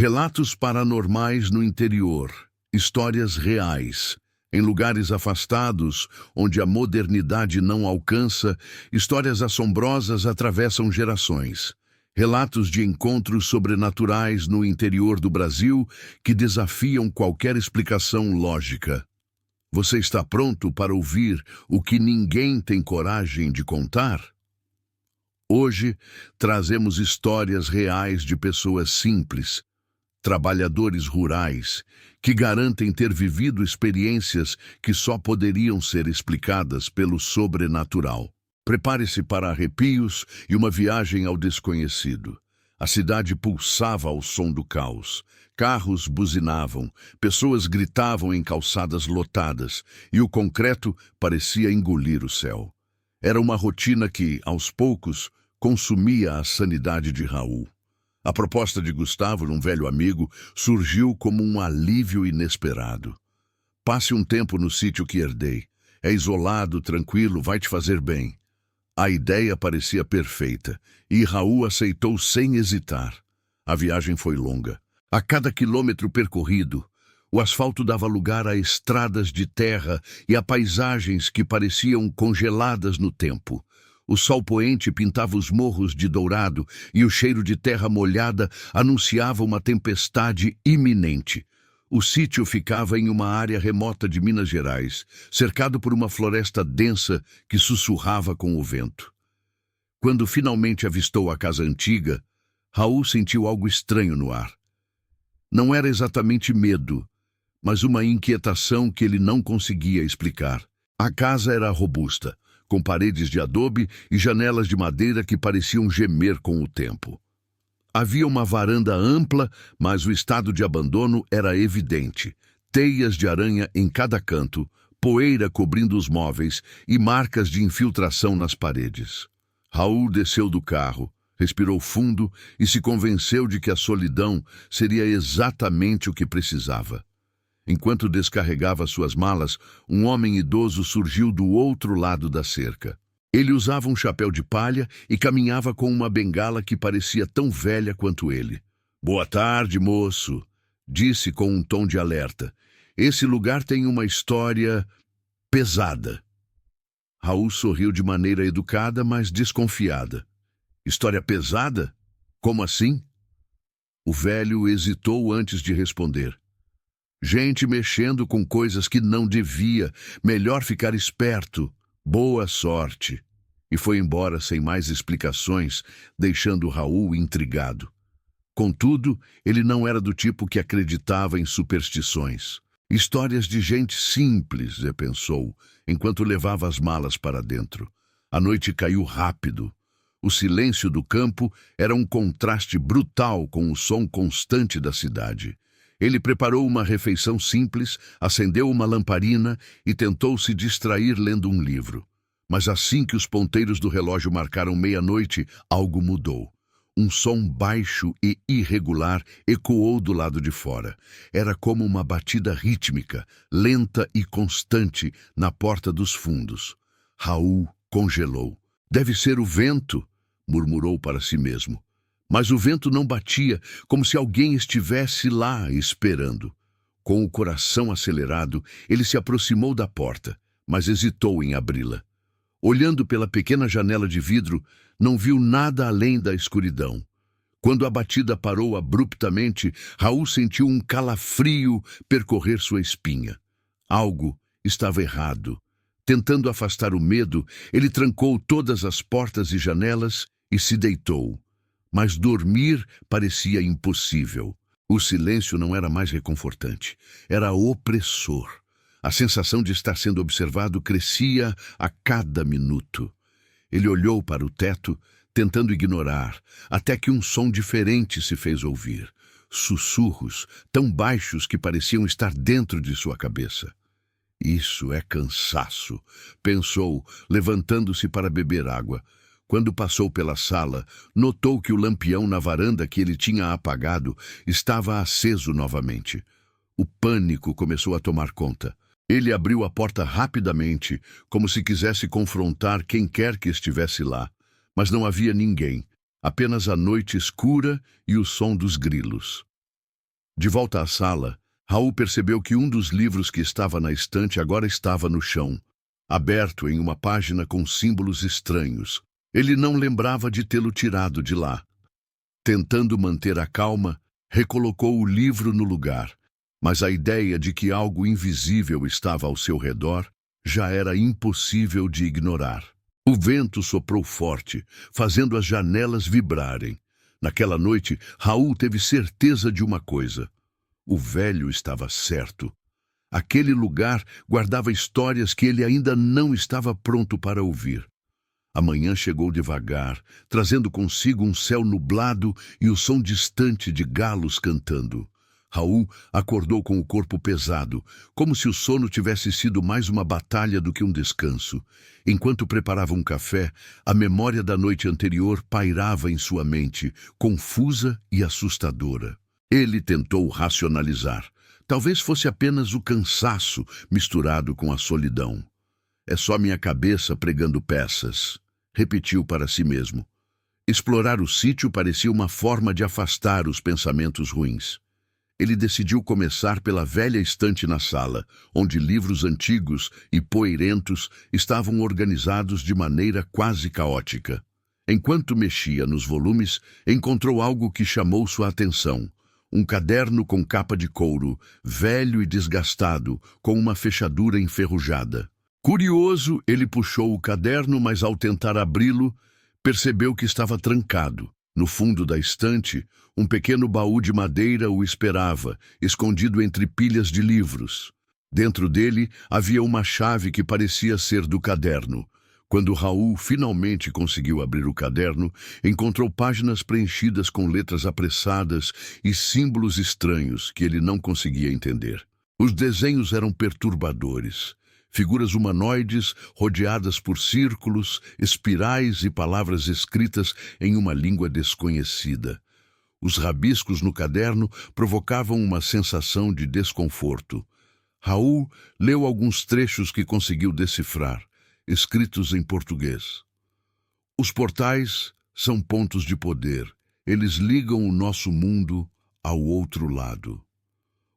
Relatos paranormais no interior, histórias reais. Em lugares afastados, onde a modernidade não alcança, histórias assombrosas atravessam gerações. Relatos de encontros sobrenaturais no interior do Brasil que desafiam qualquer explicação lógica. Você está pronto para ouvir o que ninguém tem coragem de contar? Hoje, trazemos histórias reais de pessoas simples, trabalhadores rurais, que garantem ter vivido experiências que só poderiam ser explicadas pelo sobrenatural. Prepare-se para arrepios e uma viagem ao desconhecido. A cidade pulsava ao som do caos. Carros buzinavam, pessoas gritavam em calçadas lotadas, e o concreto parecia engolir o céu. Era uma rotina que, aos poucos, consumia a sanidade de Raul. A proposta de Gustavo, um velho amigo, surgiu como um alívio inesperado. Passe um tempo no sítio que herdei. É isolado, tranquilo, vai te fazer bem. A ideia parecia perfeita, e Raul aceitou sem hesitar. A viagem foi longa. A cada quilômetro percorrido, o asfalto dava lugar a estradas de terra e a paisagens que pareciam congeladas no tempo. O sol poente pintava os morros de dourado e o cheiro de terra molhada anunciava uma tempestade iminente. O sítio ficava em uma área remota de Minas Gerais, cercado por uma floresta densa que sussurrava com o vento. Quando finalmente avistou a casa antiga, Raul sentiu algo estranho no ar. Não era exatamente medo, mas uma inquietação que ele não conseguia explicar. A casa era robusta, com paredes de adobe e janelas de madeira que pareciam gemer com o tempo. Havia uma varanda ampla, mas o estado de abandono era evidente. Teias de aranha em cada canto, poeira cobrindo os móveis e marcas de infiltração nas paredes. Raul desceu do carro, respirou fundo e se convenceu de que a solidão seria exatamente o que precisava. Enquanto descarregava suas malas, um homem idoso surgiu do outro lado da cerca. Ele usava um chapéu de palha e caminhava com uma bengala que parecia tão velha quanto ele. "Boa tarde, moço", disse com um tom de alerta. "Esse lugar tem uma história pesada." Raul sorriu de maneira educada, mas desconfiada. "História pesada? Como assim?" O velho hesitou antes de responder. "Gente mexendo com coisas que não devia. Melhor ficar esperto. Boa sorte." E foi embora sem mais explicações, deixando Raul intrigado. Contudo, ele não era do tipo que acreditava em superstições. Histórias de gente simples, pensou, enquanto levava as malas para dentro. A noite caiu rápido. O silêncio do campo era um contraste brutal com o som constante da cidade. Ele preparou uma refeição simples, acendeu uma lamparina e tentou se distrair lendo um livro. Mas assim que os ponteiros do relógio marcaram meia-noite, algo mudou. Um som baixo e irregular ecoou do lado de fora. Era como uma batida rítmica, lenta e constante, na porta dos fundos. Raul congelou. "Deve ser o vento", murmurou para si mesmo. Mas o vento não batia, como se alguém estivesse lá esperando. Com o coração acelerado, ele se aproximou da porta, mas hesitou em abri-la. Olhando pela pequena janela de vidro, não viu nada além da escuridão. Quando a batida parou abruptamente, Raul sentiu um calafrio percorrer sua espinha. Algo estava errado. Tentando afastar o medo, ele trancou todas as portas e janelas e se deitou. Mas dormir parecia impossível. O silêncio não era mais reconfortante, era opressor. A sensação de estar sendo observado crescia a cada minuto. Ele olhou para o teto, tentando ignorar, até que um som diferente se fez ouvir. Sussurros, tão baixos que pareciam estar dentro de sua cabeça. "Isso é cansaço", pensou, levantando-se para beber água. Quando passou pela sala, notou que o lampião na varanda que ele tinha apagado estava aceso novamente. O pânico começou a tomar conta. Ele abriu a porta rapidamente, como se quisesse confrontar quem quer que estivesse lá. Mas não havia ninguém, apenas a noite escura e o som dos grilos. De volta à sala, Raul percebeu que um dos livros que estava na estante agora estava no chão, aberto em uma página com símbolos estranhos. Ele não lembrava de tê-lo tirado de lá. Tentando manter a calma, recolocou o livro no lugar, mas a ideia de que algo invisível estava ao seu redor já era impossível de ignorar. O vento soprou forte, fazendo as janelas vibrarem. Naquela noite, Raul teve certeza de uma coisa. O velho estava certo. Aquele lugar guardava histórias que ele ainda não estava pronto para ouvir. A manhã chegou devagar, trazendo consigo um céu nublado e o som distante de galos cantando. Raul acordou com o corpo pesado, como se o sono tivesse sido mais uma batalha do que um descanso. Enquanto preparava um café, a memória da noite anterior pairava em sua mente, confusa e assustadora. Ele tentou racionalizar. Talvez fosse apenas o cansaço misturado com a solidão. É só minha cabeça pregando peças, repetiu para si mesmo. Explorar o sítio parecia uma forma de afastar os pensamentos ruins. Ele decidiu começar pela velha estante na sala, onde livros antigos e poeirentos estavam organizados de maneira quase caótica. Enquanto mexia nos volumes, encontrou algo que chamou sua atenção. Um caderno com capa de couro, velho e desgastado, com uma fechadura enferrujada. Curioso, ele puxou o caderno, mas ao tentar abri-lo, percebeu que estava trancado. No fundo da estante, um pequeno baú de madeira o esperava, escondido entre pilhas de livros. Dentro dele havia uma chave que parecia ser do caderno. Quando Raul finalmente conseguiu abrir o caderno, encontrou páginas preenchidas com letras apressadas e símbolos estranhos que ele não conseguia entender. Os desenhos eram perturbadores. Figuras humanoides rodeadas por círculos, espirais e palavras escritas em uma língua desconhecida. Os rabiscos no caderno provocavam uma sensação de desconforto. Raul leu alguns trechos que conseguiu decifrar, escritos em português. Os portais são pontos de poder. Eles ligam o nosso mundo ao outro lado.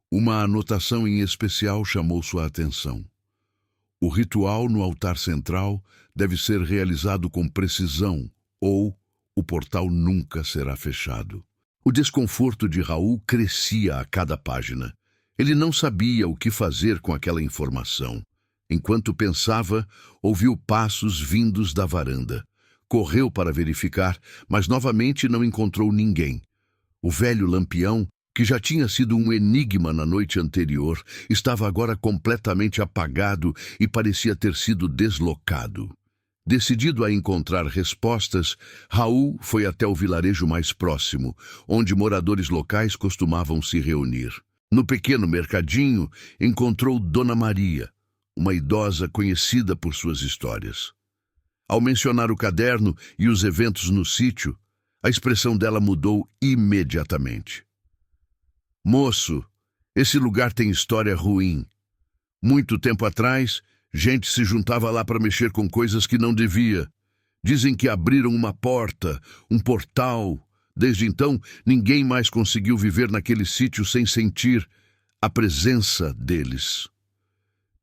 Uma anotação em especial chamou sua atenção. O ritual no altar central deve ser realizado com precisão, ou o portal nunca será fechado. O desconforto de Raul crescia a cada página. Ele não sabia o que fazer com aquela informação. Enquanto pensava, ouviu passos vindos da varanda. Correu para verificar, mas novamente não encontrou ninguém. O velho lampião, que já tinha sido um enigma na noite anterior, estava agora completamente apagado e parecia ter sido deslocado. Decidido a encontrar respostas, Raul foi até o vilarejo mais próximo, onde moradores locais costumavam se reunir. No pequeno mercadinho, encontrou Dona Maria, uma idosa conhecida por suas histórias. Ao mencionar o caderno e os eventos no sítio, a expressão dela mudou imediatamente. Moço, esse lugar tem história ruim. Muito tempo atrás, gente se juntava lá para mexer com coisas que não devia. Dizem que abriram uma porta, um portal. Desde então, ninguém mais conseguiu viver naquele sítio sem sentir a presença deles.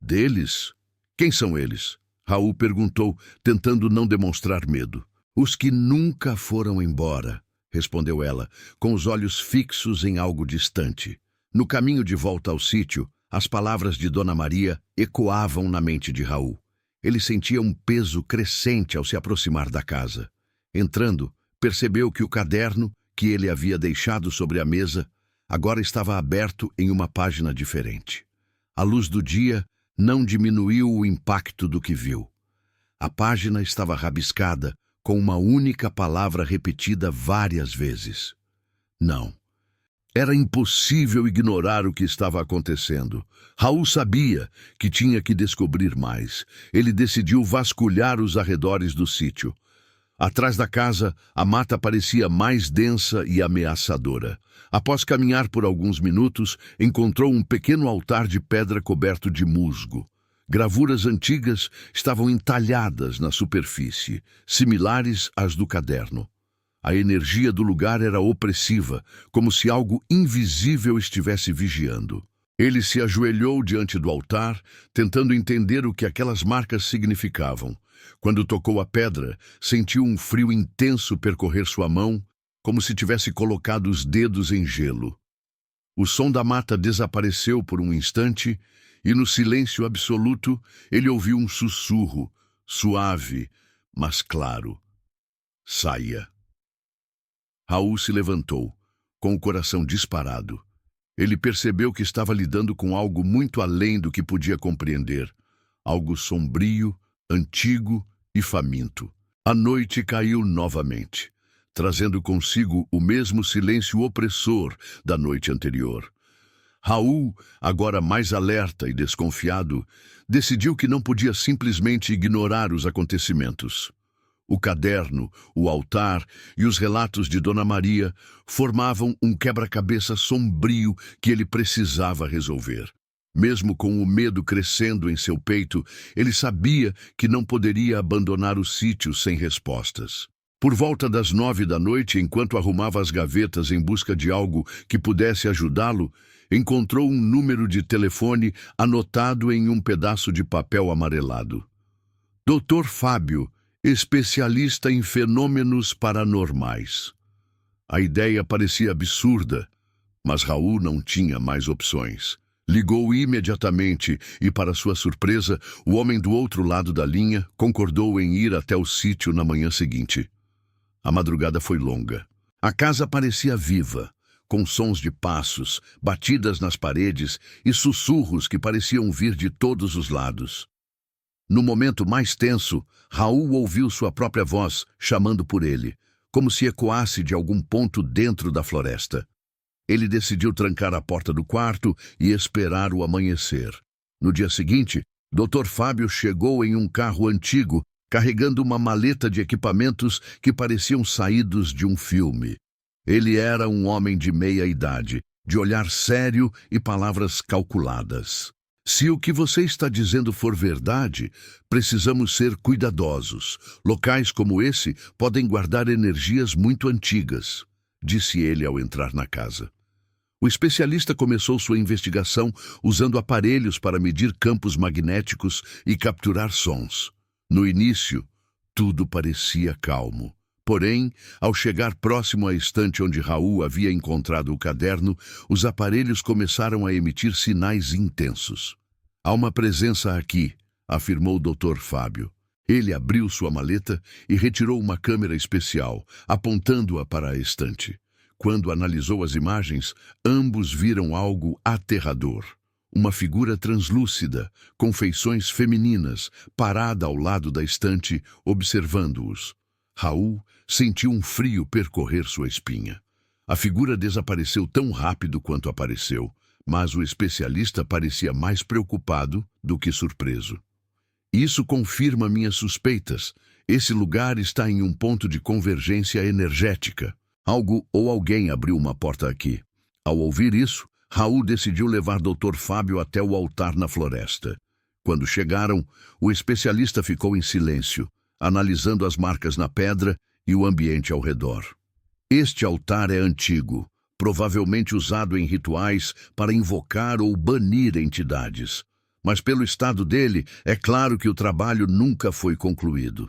Deles? Quem são eles? Raul perguntou, tentando não demonstrar medo. Os que nunca foram embora, respondeu ela, com os olhos fixos em algo distante. No caminho de volta ao sítio, as palavras de Dona Maria ecoavam na mente de Raul. Ele sentia um peso crescente ao se aproximar da casa. Entrando, percebeu que o caderno, que ele havia deixado sobre a mesa, agora estava aberto em uma página diferente. A luz do dia não diminuiu o impacto do que viu. A página estava rabiscada, com uma única palavra repetida várias vezes. Não. Era impossível ignorar o que estava acontecendo. Raul sabia que tinha que descobrir mais. Ele decidiu vasculhar os arredores do sítio. Atrás da casa, a mata parecia mais densa e ameaçadora. Após caminhar por alguns minutos, encontrou um pequeno altar de pedra coberto de musgo. Gravuras antigas estavam entalhadas na superfície, similares às do caderno. A energia do lugar era opressiva, como se algo invisível estivesse vigiando. Ele se ajoelhou diante do altar, tentando entender o que aquelas marcas significavam. Quando tocou a pedra, sentiu um frio intenso percorrer sua mão, como se tivesse colocado os dedos em gelo. O som da mata desapareceu por um instante e, no silêncio absoluto, ele ouviu um sussurro, suave, mas claro. Saia. Raul se levantou, com o coração disparado. Ele percebeu que estava lidando com algo muito além do que podia compreender. Algo sombrio, antigo e faminto. A noite caiu novamente, trazendo consigo o mesmo silêncio opressor da noite anterior. Raul, agora mais alerta e desconfiado, decidiu que não podia simplesmente ignorar os acontecimentos. O caderno, o altar e os relatos de Dona Maria formavam um quebra-cabeça sombrio que ele precisava resolver. Mesmo com o medo crescendo em seu peito, ele sabia que não poderia abandonar o sítio sem respostas. Por volta das 9 da noite, enquanto arrumava as gavetas em busca de algo que pudesse ajudá-lo, encontrou um número de telefone anotado em um pedaço de papel amarelado. Dr. Fábio, especialista em fenômenos paranormais. A ideia parecia absurda, mas Raul não tinha mais opções. Ligou imediatamente e, para sua surpresa, o homem do outro lado da linha concordou em ir até o sítio na manhã seguinte. A madrugada foi longa. A casa parecia viva, com sons de passos, batidas nas paredes e sussurros que pareciam vir de todos os lados. No momento mais tenso, Raul ouviu sua própria voz chamando por ele, como se ecoasse de algum ponto dentro da floresta. Ele decidiu trancar a porta do quarto e esperar o amanhecer. No dia seguinte, Dr. Fábio chegou em um carro antigo, carregando uma maleta de equipamentos que pareciam saídos de um filme. Ele era um homem de meia idade, de olhar sério e palavras calculadas. Se o que você está dizendo for verdade, precisamos ser cuidadosos. Locais como esse podem guardar energias muito antigas, disse ele ao entrar na casa. O especialista começou sua investigação usando aparelhos para medir campos magnéticos e capturar sons. No início, tudo parecia calmo. Porém, ao chegar próximo à estante onde Raul havia encontrado o caderno, os aparelhos começaram a emitir sinais intensos. Há uma presença aqui, afirmou o Dr. Fábio. Ele abriu sua maleta e retirou uma câmera especial, apontando-a para a estante. Quando analisou as imagens, ambos viram algo aterrador. Uma figura translúcida, com feições femininas, parada ao lado da estante, observando-os. Raul sentiu um frio percorrer sua espinha. A figura desapareceu tão rápido quanto apareceu, mas o especialista parecia mais preocupado do que surpreso. Isso confirma minhas suspeitas. Esse lugar está em um ponto de convergência energética. Algo ou alguém abriu uma porta aqui. Ao ouvir isso, Raul decidiu levar Dr. Fábio até o altar na floresta. Quando chegaram, o especialista ficou em silêncio, analisando as marcas na pedra e o ambiente ao redor. Este altar é antigo, provavelmente usado em rituais para invocar ou banir entidades. Mas pelo estado dele, é claro que o trabalho nunca foi concluído.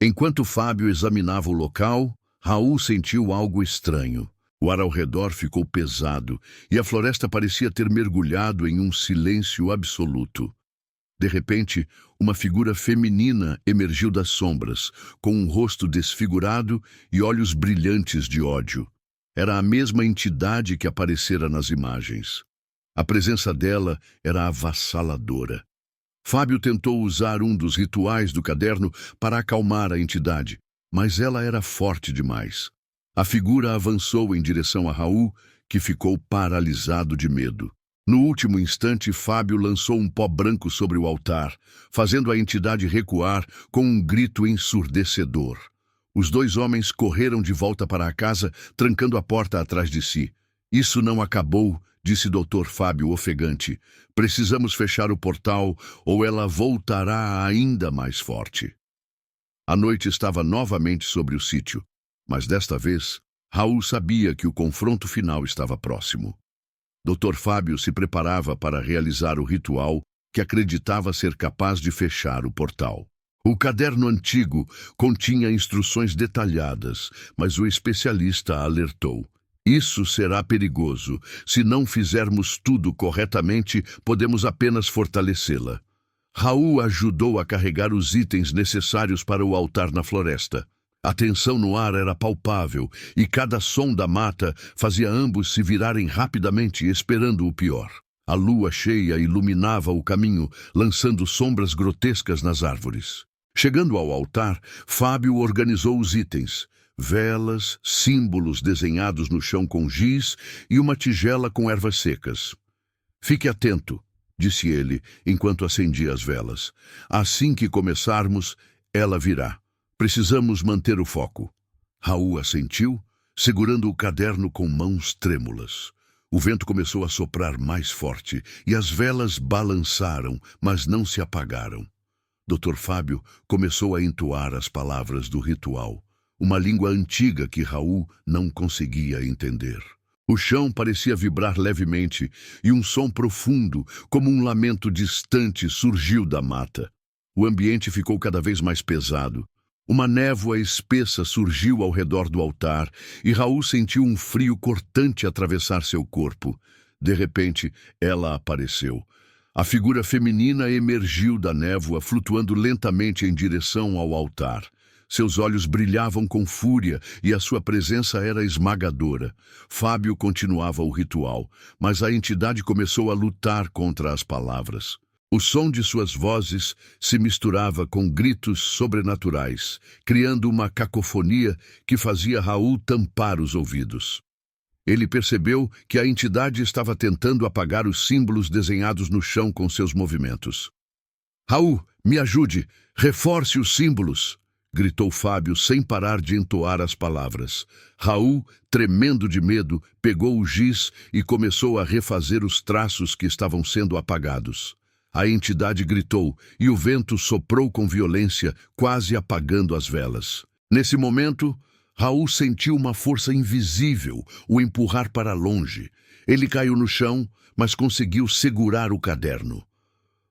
Enquanto Fábio examinava o local, Raul sentiu algo estranho. O ar ao redor ficou pesado e a floresta parecia ter mergulhado em um silêncio absoluto. De repente, uma figura feminina emergiu das sombras, com um rosto desfigurado e olhos brilhantes de ódio. Era a mesma entidade que aparecera nas imagens. A presença dela era avassaladora. Fábio tentou usar um dos rituais do caderno para acalmar a entidade, mas ela era forte demais. A figura avançou em direção a Raul, que ficou paralisado de medo. No último instante, Fábio lançou um pó branco sobre o altar, fazendo a entidade recuar com um grito ensurdecedor. Os dois homens correram de volta para a casa, trancando a porta atrás de si. Isso não acabou, disse Dr. Fábio ofegante. Precisamos fechar o portal ou ela voltará ainda mais forte. A noite estava novamente sobre o sítio. Mas desta vez, Raul sabia que o confronto final estava próximo. Dr. Fábio se preparava para realizar o ritual que acreditava ser capaz de fechar o portal. O caderno antigo continha instruções detalhadas, mas o especialista alertou: isso será perigoso. Se não fizermos tudo corretamente, podemos apenas fortalecê-la. Raul ajudou a carregar os itens necessários para o altar na floresta. A tensão no ar era palpável e cada som da mata fazia ambos se virarem rapidamente, esperando o pior. A lua cheia iluminava o caminho, lançando sombras grotescas nas árvores. Chegando ao altar, Fábio organizou os itens: velas, símbolos desenhados no chão com giz e uma tigela com ervas secas. Fique atento, disse ele, enquanto acendia as velas. Assim que começarmos, ela virá. Precisamos manter o foco. Raul assentiu, segurando o caderno com mãos trêmulas. O vento começou a soprar mais forte e as velas balançaram, mas não se apagaram. Dr. Fábio começou a entoar as palavras do ritual, uma língua antiga que Raul não conseguia entender. O chão parecia vibrar levemente e um som profundo, como um lamento distante, surgiu da mata. O ambiente ficou cada vez mais pesado. Uma névoa espessa surgiu ao redor do altar e Raul sentiu um frio cortante atravessar seu corpo. De repente, ela apareceu. A figura feminina emergiu da névoa, flutuando lentamente em direção ao altar. Seus olhos brilhavam com fúria e a sua presença era esmagadora. Fábio continuava o ritual, mas a entidade começou a lutar contra as palavras. O som de suas vozes se misturava com gritos sobrenaturais, criando uma cacofonia que fazia Raul tampar os ouvidos. Ele percebeu que a entidade estava tentando apagar os símbolos desenhados no chão com seus movimentos. Raul, me ajude! Reforce os símbolos! Gritou Fábio sem parar de entoar as palavras. Raul, tremendo de medo, pegou o giz e começou a refazer os traços que estavam sendo apagados. A entidade gritou e o vento soprou com violência, quase apagando as velas. Nesse momento, Raul sentiu uma força invisível o empurrar para longe. Ele caiu no chão, mas conseguiu segurar o caderno.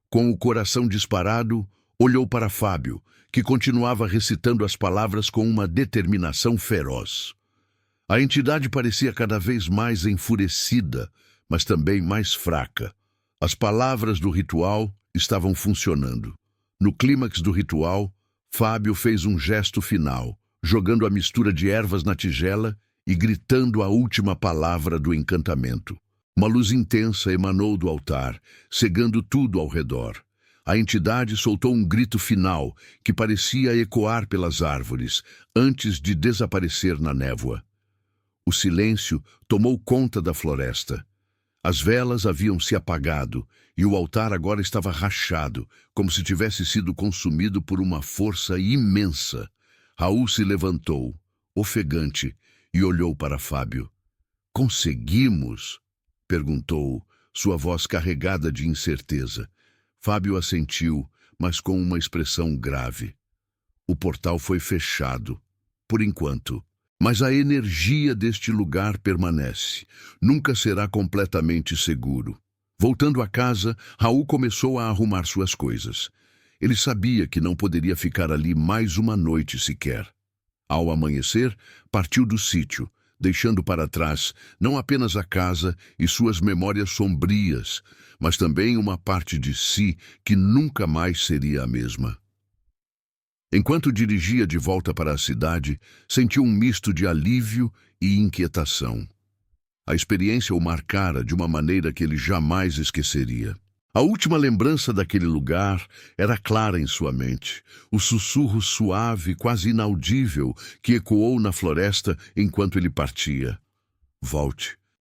Com o coração disparado, olhou para Fábio, que continuava recitando as palavras com uma determinação feroz. A entidade parecia cada vez mais enfurecida, mas também mais fraca. As palavras do ritual estavam funcionando. No clímax do ritual, Fábio fez um gesto final, jogando a mistura de ervas na tigela e gritando a última palavra do encantamento. Uma luz intensa emanou do altar, cegando tudo ao redor. A entidade soltou um grito final que parecia ecoar pelas árvores, antes de desaparecer na névoa. O silêncio tomou conta da floresta. As velas haviam se apagado e o altar agora estava rachado, como se tivesse sido consumido por uma força imensa. Raul se levantou, ofegante, e olhou para Fábio. Conseguimos? Perguntou, sua voz carregada de incerteza. Fábio assentiu, mas com uma expressão grave. O portal foi fechado, por enquanto. Mas a energia deste lugar permanece. Nunca será completamente seguro. Voltando a casa, Raul começou a arrumar suas coisas. Ele sabia que não poderia ficar ali mais uma noite sequer. Ao amanhecer, partiu do sítio, deixando para trás não apenas a casa e suas memórias sombrias, mas também uma parte de si que nunca mais seria a mesma. Enquanto dirigia de volta para a cidade, sentiu um misto de alívio e inquietação. A experiência o marcara de uma maneira que ele jamais esqueceria. A última lembrança daquele lugar era clara em sua mente, o sussurro suave, quase inaudível, que ecoou na floresta enquanto ele partia. Volte,